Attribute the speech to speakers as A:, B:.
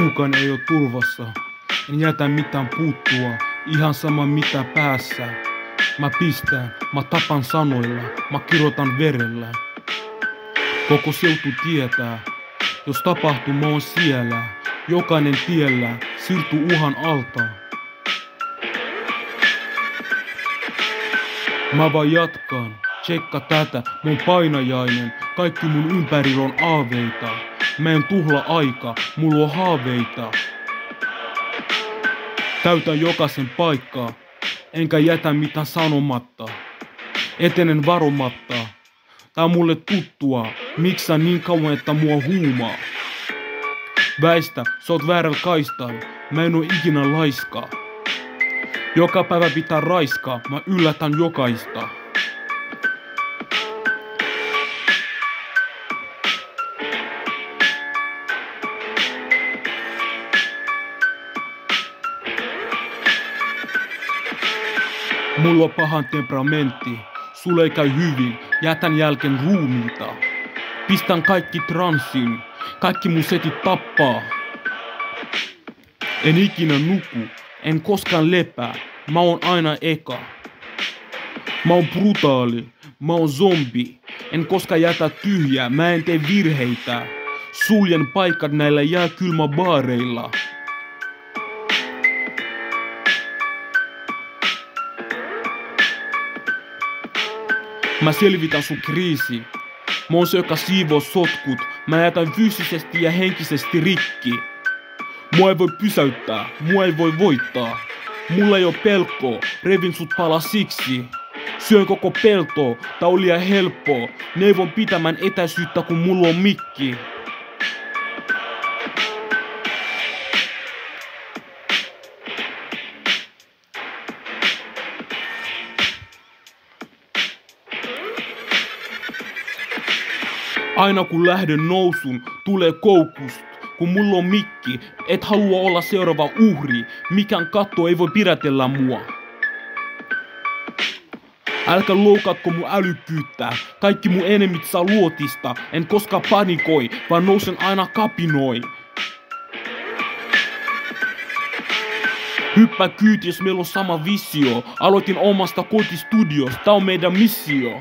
A: kukaan ei oo turvassa. En jätä mitään puuttua, ihan sama mitä päässä. Mä pistän, mä tapan sanoilla, mä kirjoitan verellä. Koko seutu tietää, jos tapahtuu mä oon siellä. Jokainen tiellä siirtyy uhan alta. Mä vaan jatkan, tsekka tätä, mä oon painajainen. Kaikki mun ympärillä on aaveita. Mä en tuhla aika, mulla on haaveita. Täytän jokaisen paikkaa, enkä jätä mitään sanomatta. Etenen varomatta, tää on mulle tuttua, miksi sä niin kauan että mua huumaa. Väistä, sä oot väärällä kaistalla, mä en oo ikinä laiska. Joka päivä pitää raiskaa, mä yllätän jokaista. Mulla on pahan temperamentti, sulle ei käy hyvin, jätän jälkeen ruumiita. Pistän kaikki transsiin, kaikki mun setit tappaa. En ikinä nuku, en koskaan lepää, mä oon aina eka. Mä oon brutaali, mä oon zombi, en koskaan jätä tyhjää, mä en tee virheitä. Suljen paikat näillä jääkylmäbaareilla. Mä selvitän sun kriisi. Mä oon se, joka siivoo sotkut. Mä jätän fyysisesti ja henkisesti rikki. Mua ei voi pysäyttää, mua ei voi voittaa. Mulla ei oo pelkoa, revin sut palasiksi. Syön koko peltoa, tää on liian helppoa. Neuvon pitämään etäisyyttä kun mulla on mikki. Aina kun lähden nousun, tulee koukust. Kun mulla on mikki, et halua olla seuraava uhri. Mikään katto ei voi pidätellä mua. Älkää loukatko mun älykkyyttä. Kaikki mun enemit saa luotista. En koskaan panikoi, vaan nousen aina kapinoi. Hyppää kyyti, jos meillä on sama visio. Aloitin omasta kotistudiosta, tää on meidän missio.